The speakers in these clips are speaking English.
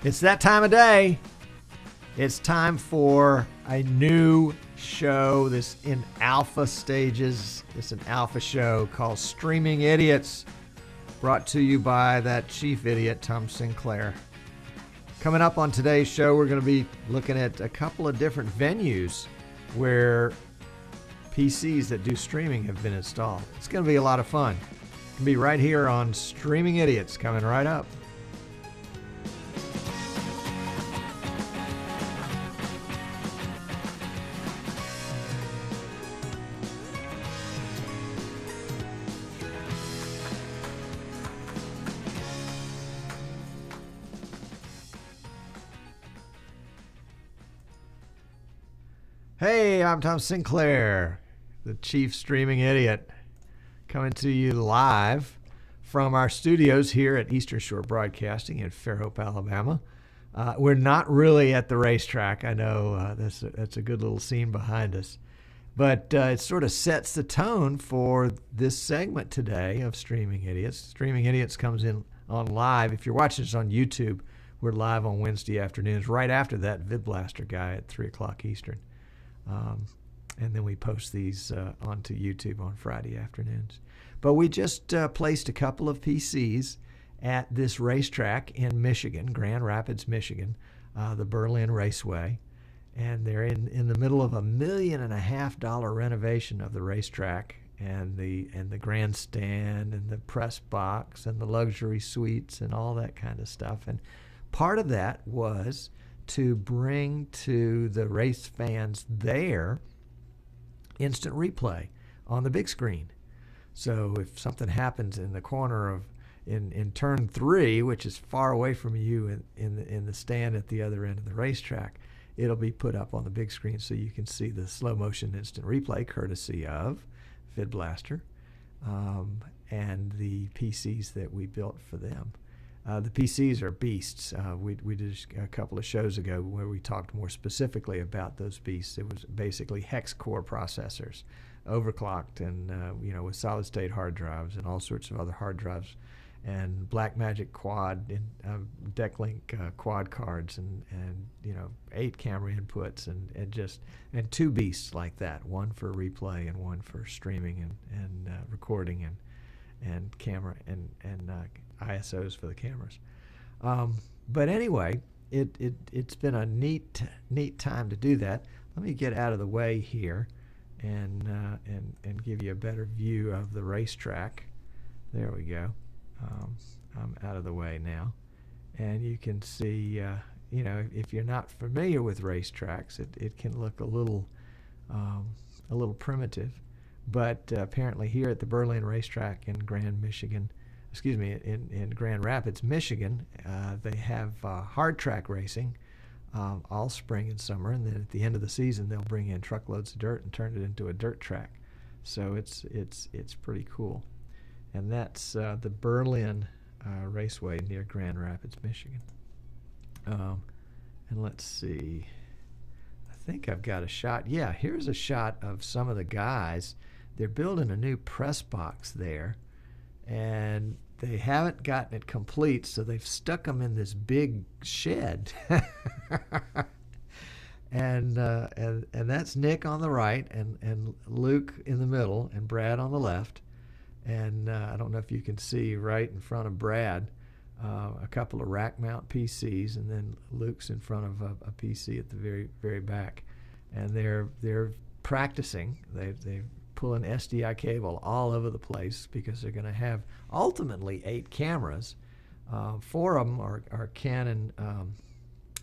It's that time of day. It's time for a new show. This in alpha stages. It's an alpha show called Streaming Idiots, brought to you by that chief idiot, Tom Sinclair. Coming up on today's show, we're going to be looking at a couple of different venues where PCs that do streaming have been installed. It's going to be a lot of fun. It's going to be right here on Streaming Idiots, coming right up. Hey, I'm Tom Sinclair, the chief streaming idiot, coming to you live from our studios here at Eastern Shore Broadcasting in Fairhope, Alabama. We're not really at the racetrack. I know that's a good little scene behind us. But it sort of sets the tone for this segment today of Streaming Idiots. Streaming Idiots comes in on live. If you're watching us on YouTube, we're live on Wednesday afternoons, right after that VidBlaster guy at 3 o'clock Eastern. And then we post these onto YouTube on Friday afternoons. But we just placed a couple of PCs at this racetrack in Michigan, Grand Rapids, Michigan, the Berlin Raceway. And they're in the middle of $1.5 million renovation of the racetrack and the grandstand and the press box and the luxury suites and all that kind of stuff. And part of that was to bring to the race fans there instant replay on the big screen. So if something happens in the corner of in turn 3, which is far away from you in the stand at the other end of the racetrack, it'll be put up on the big screen so you can see the slow motion instant replay courtesy of VidBlaster and the PCs that we built for them. The PCs are beasts. We did a couple of shows ago where we talked more specifically about those beasts. It was basically hex core processors, overclocked, and with solid state hard drives and all sorts of other hard drives, and Blackmagic quad and DeckLink quad cards, and 8 camera inputs, and 2 beasts like that, one for replay and one for streaming and recording and camera and ISOs for the cameras. But anyway, it's been a neat time to do that. Let me get out of the way here and give you a better view of the racetrack. There we go. I'm out of the way now, and you can see. If you're not familiar with racetracks, it can look a little primitive. But apparently here at the Berlin Racetrack in Grand Rapids, Michigan, they have hard track racing all spring and summer, and then at the end of the season they'll bring in truckloads of dirt and turn it into a dirt track. So it's pretty cool. And that's the Berlin Raceway near Grand Rapids, Michigan. And let's see. I think I've got a shot. Yeah, here's a shot of some of the guys. They're building a new press box there, and they haven't gotten it complete, so they've stuck them in this big shed. and that's Nick on the right, and Luke in the middle, and Brad on the left. And I don't know if you can see right in front of Brad a couple of rack mount PCs, and then Luke's in front of a PC at the very, very back. And they're practicing. They've pulling SDI cable all over the place because they're going to have ultimately 8 cameras. 4 of them are Canon,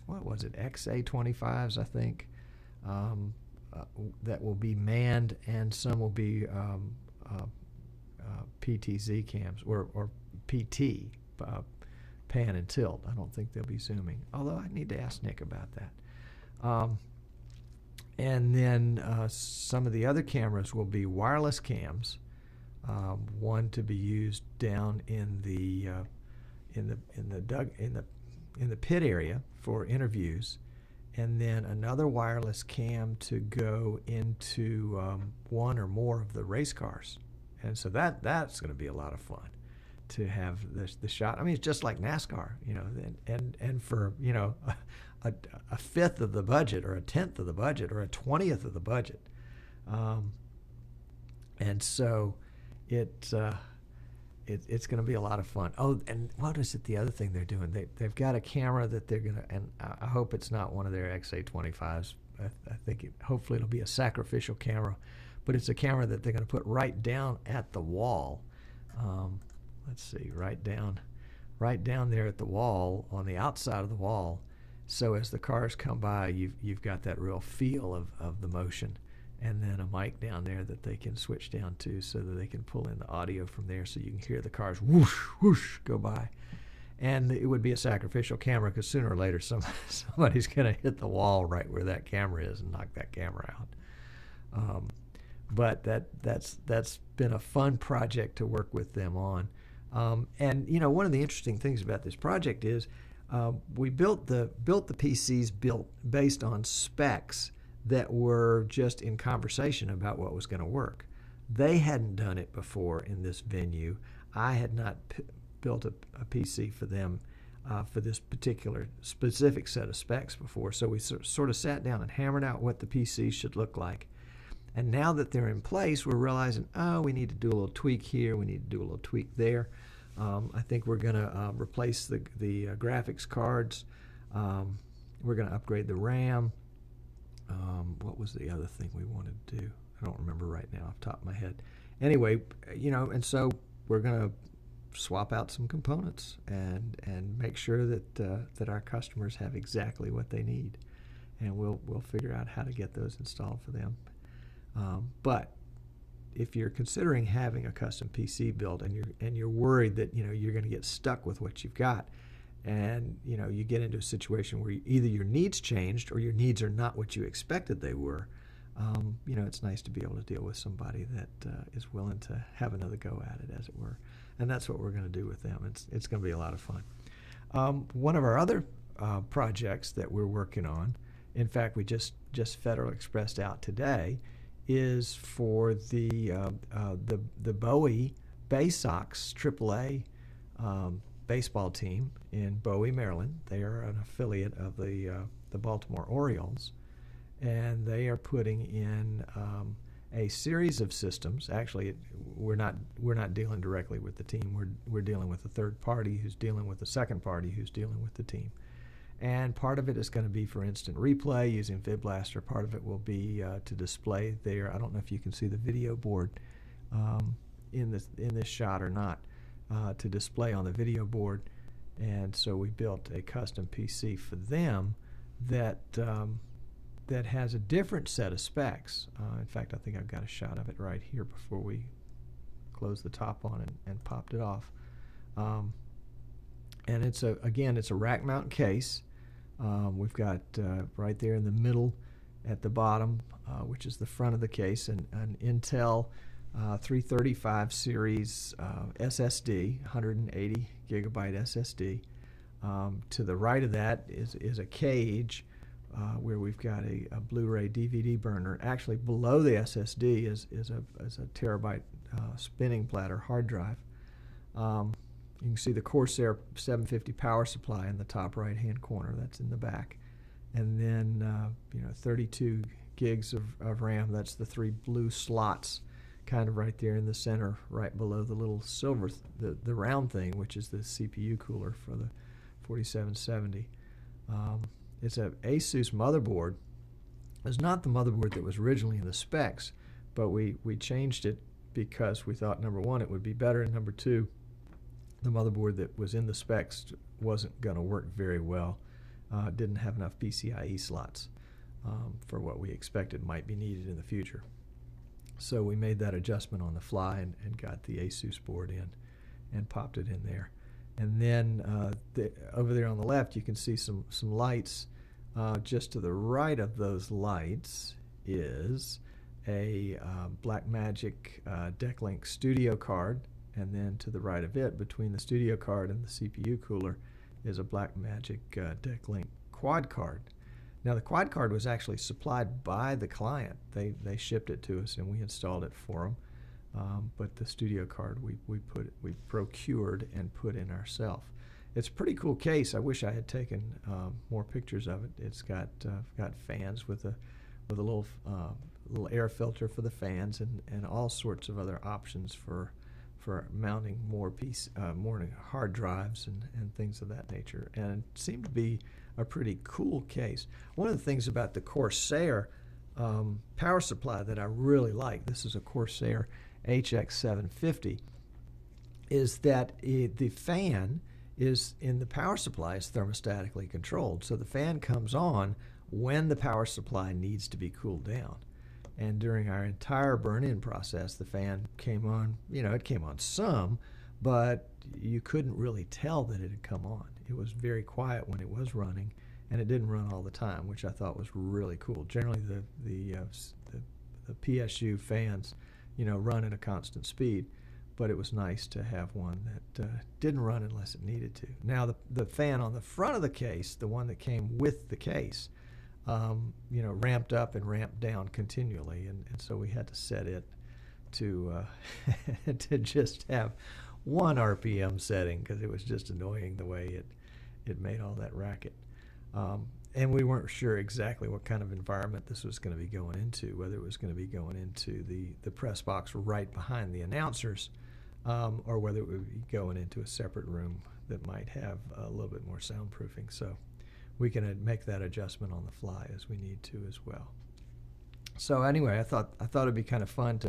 XA25s, I think, that will be manned, and some will be PTZ cams or PT, pan and tilt. I don't think they'll be zooming, although I need to ask Nick about that. And then some of the other cameras will be wireless cams, one to be used down in the pit area for interviews, and then another wireless cam to go into one or more of the race cars. And so that's going to be a lot of fun. to have the shot. I mean, it's just like NASCAR, and for a fifth of the budget, or a tenth of the budget, or a 20th of the budget, and so it's going to be a lot of fun. Oh, and what is it? The other thing they're doing, they've got a camera that they're going to, and I hope it's not one of their XA25s. I think hopefully it'll be a sacrificial camera, but it's a camera that they're going to put right down at the wall. Let's see, right down there at the wall, on the outside of the wall. So as the cars come by, you've got that real feel of the motion. And then a mic down there that they can switch down to, so that they can pull in the audio from there, so you can hear the cars whoosh, whoosh go by. And it would be a sacrificial camera, because sooner or later somebody's going to hit the wall right where that camera is and knock that camera out. But that's been a fun project to work with them on. And one of the interesting things about this project is we built the PCs based on specs that were just in conversation about what was going to work. They hadn't done it before in this venue. I had not built a PC for them for this particular specific set of specs before. So we sort of sat down and hammered out what the PC should look like. And now that they're in place, we're realizing, we need to do a little tweak here, we need to do a little tweak there. I think we're going to replace the graphics cards. We're going to upgrade the RAM. What was the other thing we wanted to do? I don't remember right now off the top of my head. Anyway, and so we're going to swap out some components and make sure that our customers have exactly what they need, and we'll figure out how to get those installed for them. But if you're considering having a custom PC built, and you're worried that you're going to get stuck with what you've got, and you get into a situation where either your needs changed or your needs are not what you expected they were, it's nice to be able to deal with somebody that is willing to have another go at it, as it were. And that's what we're going to do with them. It's going to be a lot of fun. One of our other projects that we're working on, in fact, we just Federal Expressed out today, is for the Bowie Bay Sox AAA baseball team in Bowie, Maryland. They are an affiliate of the Baltimore Orioles, and they are putting in a series of systems. Actually, we're not dealing directly with the team. We're dealing with a third party who's dealing with a second party who's dealing with the team. And part of it is going to be for instant replay using VidBlaster. Part of it will be to display there. I don't know if you can see the video board in this shot or not, to display on the video board. And so we built a custom PC for them that has a different set of specs. In fact, I think I've got a shot of it right here before we closed the top on it and popped it off. And it's a rack mount case. We've got right there in the middle at the bottom, which is the front of the case, an Intel 335 series SSD, 180 gigabyte SSD. To the right of that is a cage where we've got a Blu-ray DVD burner. Actually, below the SSD is a terabyte spinning platter hard drive. You can see the Corsair 750 power supply in the top right-hand corner. That's in the back. And then, 32 gigs of RAM. That's the 3 blue slots kind of right there in the center, right below the little silver, the round thing, which is the CPU cooler for the 4770. It's a Asus motherboard. It's not the motherboard that was originally in the specs, but we changed it because we thought, number one, it would be better, and number two, the motherboard that was in the specs wasn't going to work very well. Didn't have enough PCIe slots for what we expected might be needed in the future. So we made that adjustment on the fly and got the Asus board in and popped it in there. And then over there on the left, you can see some lights. Just to the right of those lights is a Blackmagic DeckLink Studio card. And then to the right of it, between the studio card and the CPU cooler, is a Blackmagic DeckLink quad card. Now, the quad card was actually supplied by the client. They shipped it to us, and we installed it for but the studio card we procured and put in ourselves. It's a pretty cool case. I wish I had taken more pictures of it. It's got fans with a little air filter for the fans, and all sorts of other options for mounting more hard drives and things of that nature. And it seemed to be a pretty cool case. One of the things about the Corsair power supply that I really like, this is a Corsair HX750, is that the fan is in the power supply is thermostatically controlled. So the fan comes on when the power supply needs to be cooled down. And during our entire burn-in process, the fan came on, it came on some, but you couldn't really tell that it had come on. It was very quiet when it was running, and it didn't run all the time, which I thought was really cool. Generally, the PSU fans, run at a constant speed, but it was nice to have one that didn't run unless it needed to. Now, the fan on the front of the case, the one that came with the case, ramped up and ramped down continually, and so we had to set it to to just have one RPM setting because it was just annoying the way it made all that racket. And we weren't sure exactly what kind of environment this was going to be going into, whether it was going to be going into the press box right behind the announcers, or whether it would be going into a separate room that might have a little bit more soundproofing. So we can make that adjustment on the fly as we need to as well. So anyway, I thought it'd be kind of fun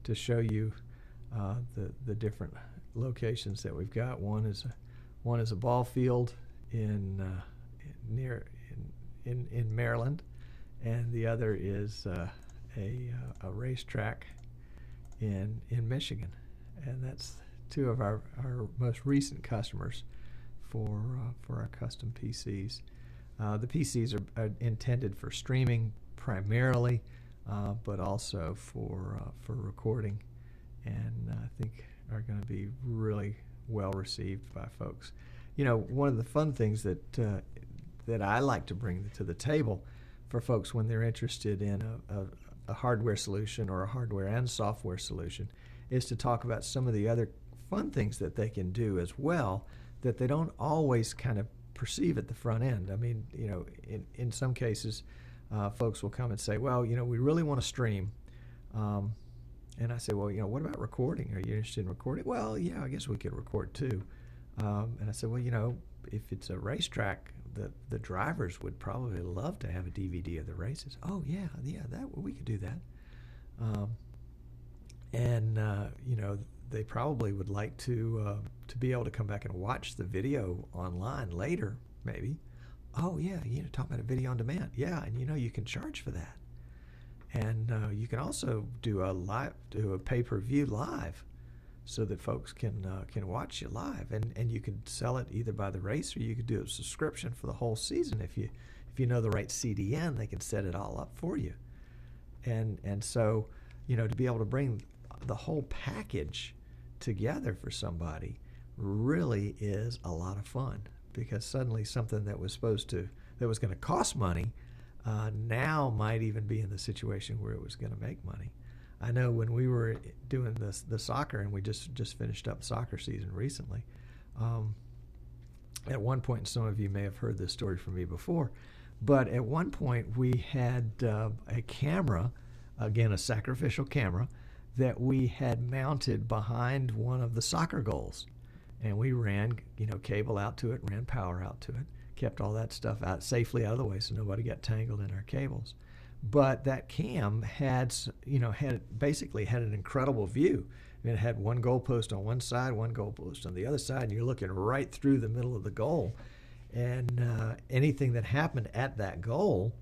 to show you the different locations that we've got. One is a ball field in Maryland, and the other is a racetrack in Michigan, and that's two of our most recent customers for our custom PCs. The PCs are intended for streaming primarily, but also for recording, and I think are going to be really well received by folks. One of the fun things that I like to bring to the table for folks when they're interested in a hardware solution or a hardware and software solution is to talk about some of the other fun things that they can do as well that they don't always kind of perceive at the front end. I mean, in some cases, folks will come and say, well, we really want to stream. And I say, well, what about recording? Are you interested in recording? Well, yeah, I guess we could record too. And I said, well, if it's a racetrack, the drivers would probably love to have a DVD of the races. Oh, yeah, we could do that. They probably would like to be able to come back and watch the video online later, maybe. Oh, yeah, talking about a video on demand. Yeah, and you can charge for that. And you can also do a pay-per-view live, so that folks can watch you live, and you can sell it either by the race, or you could do a subscription for the whole season. If you know the right CDN, they can set it all up for you. And so to be able to bring the whole package together for somebody really is a lot of fun, because suddenly something that was going to cost money now might even be in the situation where it was going to make money. I know when we were doing the soccer, and we just finished up soccer season recently, at one point, some of you may have heard this story from me before, but at one point we had a camera, again a sacrificial camera, that we had mounted behind one of the soccer goals, and we ran cable out to it, ran power out to it, kept all that stuff out safely out of the way so nobody got tangled in our cables. But that cam had basically an incredible view. It had one goalpost on one side, one goalpost on the other side, and you're looking right through the middle of the goal. And anything that happened at that goal,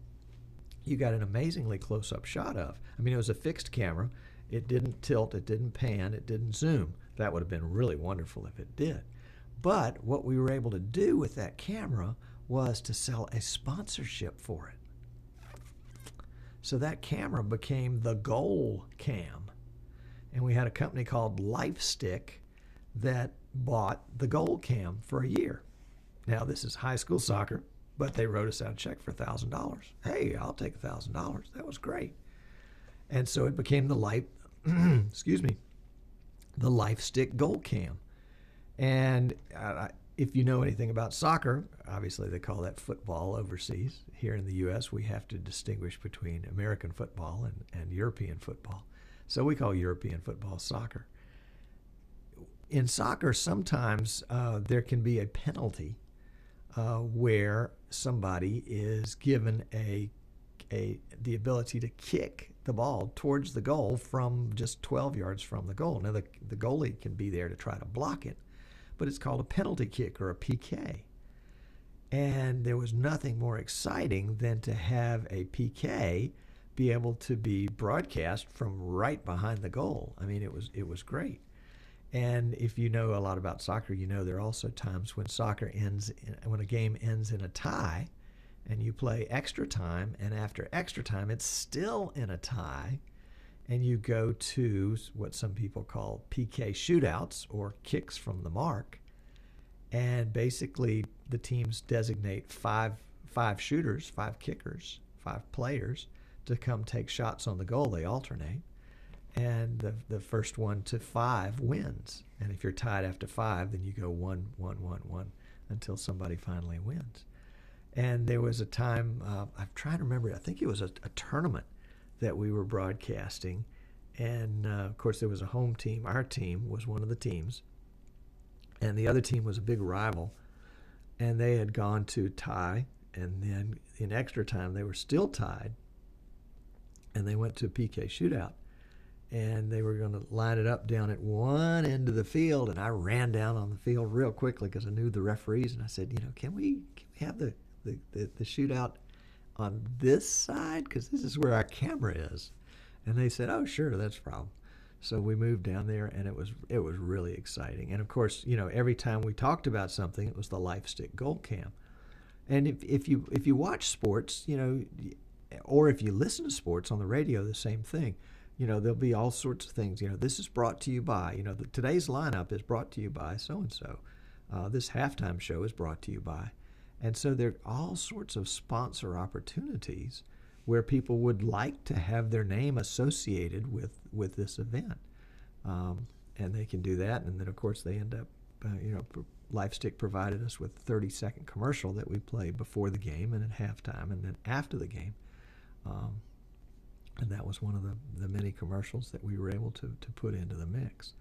you got an amazingly close-up shot of. I mean, it was a fixed camera. It didn't tilt, it didn't pan, it didn't zoom. That would have been really wonderful if it did. But what we were able to do with that camera was to sell a sponsorship for it. So that camera became the goal cam. And we had a company called LifeStick that bought the goal cam for a year. Now, this is high school soccer, but they wrote us out a check for $1,000. Hey, I'll take $1,000. That was great. And so it became the excuse me, the life stick goal cam. And if you know anything about soccer, obviously they call that football overseas. Here in the U.S., we have to distinguish between American football and European football. So we call European football soccer. In soccer, sometimes there can be a penalty where somebody is given the ability to kick the ball towards the goal from just 12 yards from the goal. Now, the goalie can be there to try to block it, but it's called a penalty kick or a PK. And there was nothing more exciting than to have a PK be able to be broadcast from right behind the goal. I mean, it was great. And if you know a lot about soccer, you know there are also times when when a game ends in a tie, and you play extra time, and after extra time, it's still in a tie, and you go to what some people call PK shootouts, or kicks from the mark, and basically the teams designate five shooters, 5 kickers, 5 players to come take shots on the goal. They alternate, and the first one to 5 wins. And if you're tied after 5, then you go 1, 1, 1, 1 until somebody finally wins. And there was a time, I'm trying to remember, I think it was a tournament that we were broadcasting. And, of course, there was a home team. Our team was one of the teams. And the other team was a big rival. And they had gone to tie. And then in extra time, they were still tied. And they went to a PK shootout. And they were going to line it up down at one end of the field. And I ran down on the field real quickly because I knew the referees. And I said, can we have the shootout on this side, because this is where our camera is? And they said, oh, sure, that's a problem. So we moved down there, and it was really exciting. And of course, every time we talked about something, it was the life stick goal cam. And if you watch sports, or if you listen to sports on the radio, the same thing. There'll be all sorts of things. This is brought to you by, today's lineup is brought to you by so-and-so. This halftime show is brought to you by. And so there are all sorts of sponsor opportunities where people would like to have their name associated with this event. And they can do that. And then, of course, they end up, LifeStick provided us with a 30-second commercial that we play before the game and at halftime and then after the game. And that was one of the many commercials that we were able to put into the mix.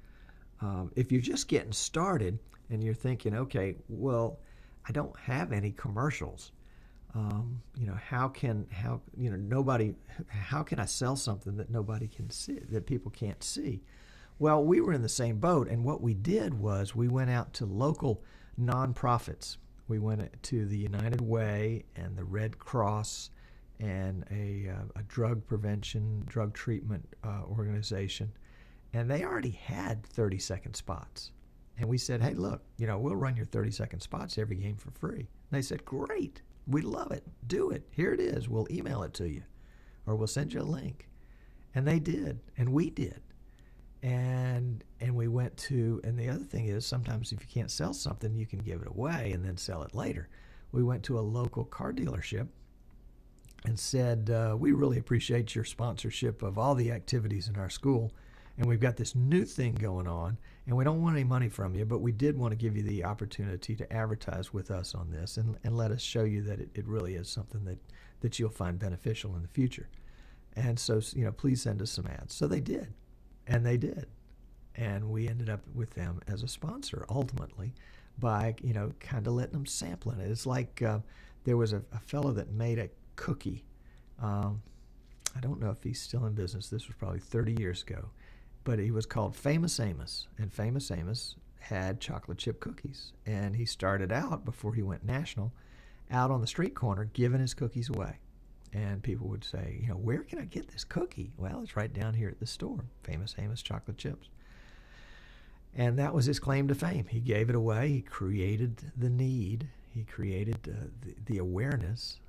If you're just getting started and you're thinking, okay, well, I don't have any commercials. How can I sell something that nobody can see, that people can't see? Well, we were in the same boat, and what we did was we went out to local nonprofits. We went to the United Way and the Red Cross and a drug prevention, drug treatment organization, and they already had 30-second spots. And we said, hey, look, we'll run your 30-second spots every game for free. And they said, great, we love it, do it. Here it is. We'll email it to you, or we'll send you a link. And they did, and we did. And we went to, and the other thing is, sometimes if you can't sell something, you can give it away and then sell it later. We went to a local car dealership and said, we really appreciate your sponsorship of all the activities in our school. And we've got this new thing going on, and we don't want any money from you, but we did want to give you the opportunity to advertise with us on this and let us show you that it really is something that you'll find beneficial in the future. And so, please send us some ads. So they did, and they did. And we ended up with them as a sponsor, ultimately, by, kind of letting them sample it. It's like there was a fellow that made a cookie. I don't know if he's still in business. This was probably 30 years ago. But he was called Famous Amos, and Famous Amos had chocolate chip cookies. And he started out, before he went national, out on the street corner giving his cookies away. And people would say, where can I get this cookie? Well, it's right down here at the store, Famous Amos chocolate chips. And that was his claim to fame. He gave it away. He created the need. He created the awareness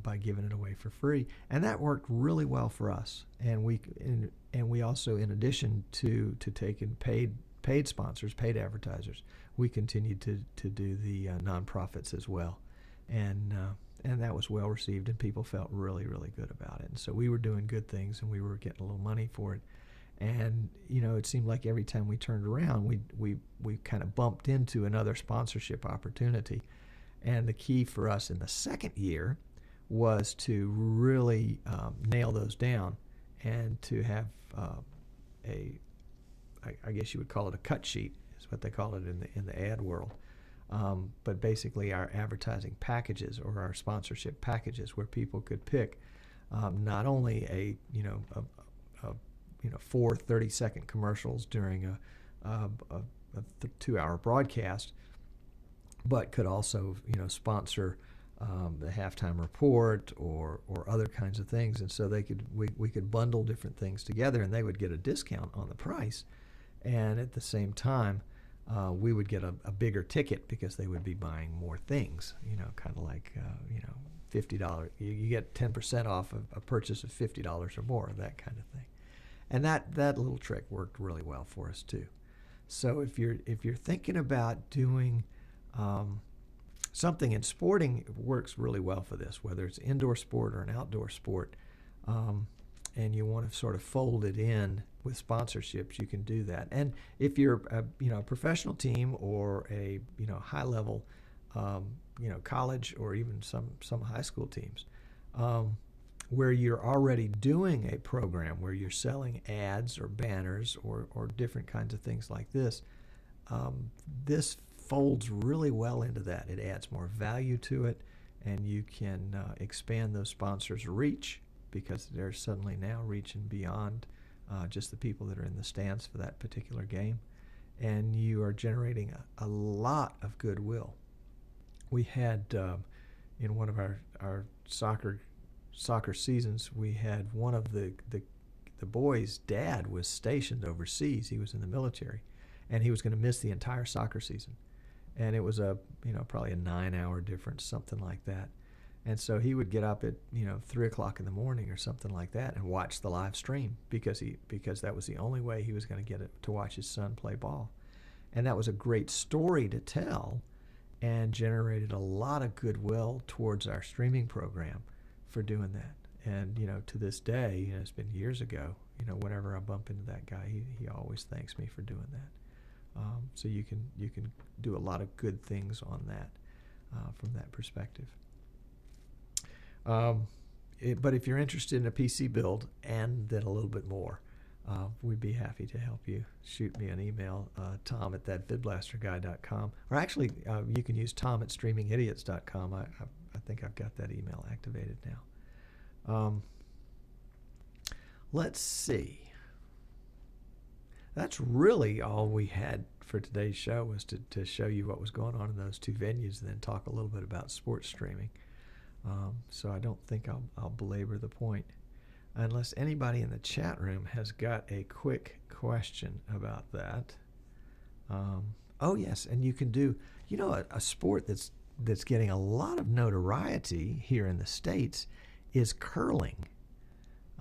by giving it away for free, and that worked really well for us. And we also, in addition to taking paid sponsors, paid advertisers, we continued to do the nonprofits as well, and that was well received, and people felt really, really good about it. And so we were doing good things, and we were getting a little money for it, And it seemed like every time we turned around, we kind of bumped into another sponsorship opportunity. And the key for us in the second year was to really nail those down and to have I guess you would call it a cut sheet, is what they call it in the ad world. But basically our advertising packages or our sponsorship packages, where people could pick not only a 4 30-second commercials during a 2-hour broadcast, but could also sponsor the halftime report or other kinds of things. And so we could bundle different things together, and they would get a discount on the price, and at the same time we would get a bigger ticket because they would be buying more things, kind of like $50. You get 10% off of a purchase of $50 or more, that kind of thing. And that little trick worked really well for us too. So if you're thinking about doing something in sporting, it works really well for this, whether it's indoor sport or an outdoor sport, and you want to sort of fold it in with sponsorships, you can do that. And if you're a professional team or a high level college or even some high school teams, where you're already doing a program where you're selling ads or banners or different kinds of things like this, this folds really well into that. It adds more value to it, and you can expand those sponsors' reach, because they're suddenly now reaching beyond just the people that are in the stands for that particular game, and you are generating a lot of goodwill. We had in one of our soccer seasons, we had one of the boys' dad was stationed overseas. He was in the military, and he was going to miss the entire soccer season. And it was probably a 9-hour difference, something like that. And so he would get up at 3 o'clock in the morning or something like that and watch the live stream, because that was the only way he was going to get it to watch his son play ball. And that was a great story to tell, and generated a lot of goodwill towards our streaming program for doing that. And to this day, it's been years ago, whenever I bump into that guy, he always thanks me for doing that. So you can do a lot of good things on that from that perspective. But if you're interested in a PC build and then a little bit more, we'd be happy to help you. Shoot me an email, tom@thatvidblasterguy.com. Or actually, you can use tom@streamingidiots.com. I think I've got that email activated now. Let's see. That's really all we had for today's show, was to show you what was going on in those two venues, and then talk a little bit about sports streaming. So I don't think I'll belabor the point, unless anybody in the chat room has got a quick question about that. Oh yes, and you can do, a sport that's getting a lot of notoriety here in the States is curling.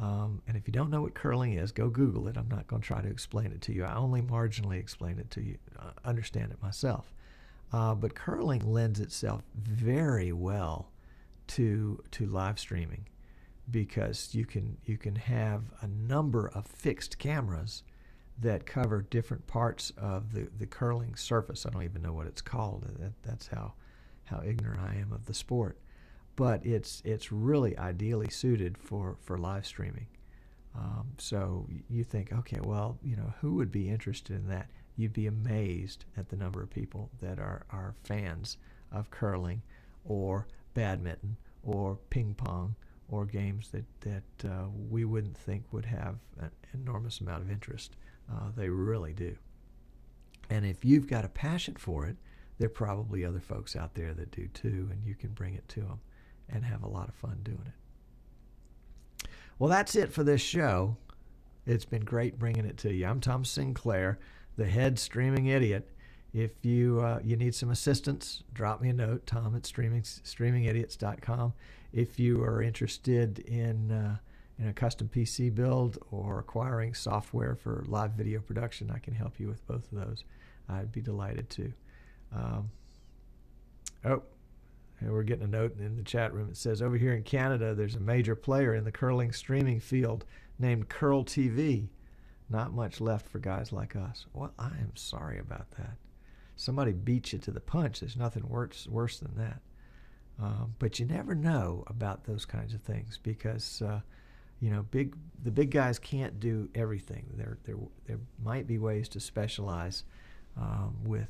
And if you don't know what curling is, go Google it. I'm not going to try to explain it to you. I only marginally explain it to you, understand it myself. But curling lends itself very well to live streaming, because you can have a number of fixed cameras that cover different parts of the curling surface. I don't even know what it's called. That's how ignorant I am of the sport. But it's really ideally suited for live streaming. So you think, okay, well, who would be interested in that? You'd be amazed at the number of people that are fans of curling or badminton or ping pong or games that we wouldn't think would have an enormous amount of interest. They really do. And if you've got a passion for it, there are probably other folks out there that do too, and you can bring it to them and have a lot of fun doing it. Well, that's it for this show. It's been great bringing it to you. I'm Tom Sinclair, the head streaming idiot. If you need some assistance, drop me a note, tom@streamingidiots.com. If you are interested in a custom PC build or acquiring software for live video production, I can help you with both of those. I'd be delighted to. And we're getting a note in the chat room. It says, over here in Canada, there's a major player in the curling streaming field named Curl TV. Not much left for guys like us. Well, I am sorry about that. Somebody beats you to the punch. There's nothing worse than that. But you never know about those kinds of things because, the big guys can't do everything. There might be ways to specialize with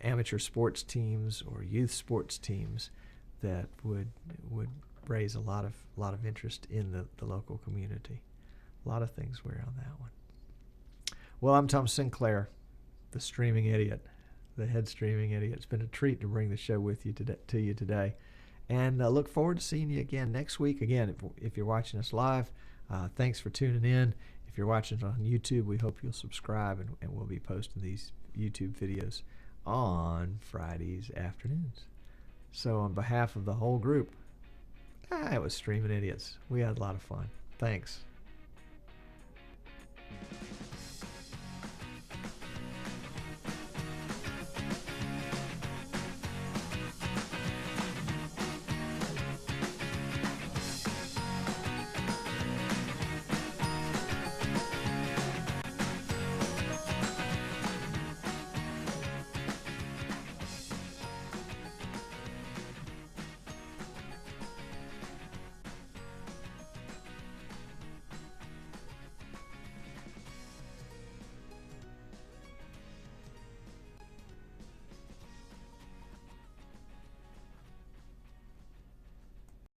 amateur sports teams or youth sports teams that would raise a lot of interest in the local community. A lot of things were on that one. Well, I'm Tom Sinclair, the streaming idiot, the head streaming idiot. It's been a treat to bring the show with you today. And look forward to seeing you again next week. Again, if you're watching us live, thanks for tuning in. If you're watching it on YouTube, we hope you'll subscribe, and we'll be posting these YouTube videos on Fridays afternoons. So on behalf of the whole group, it was Streaming Idiots. We had a lot of fun. Thanks.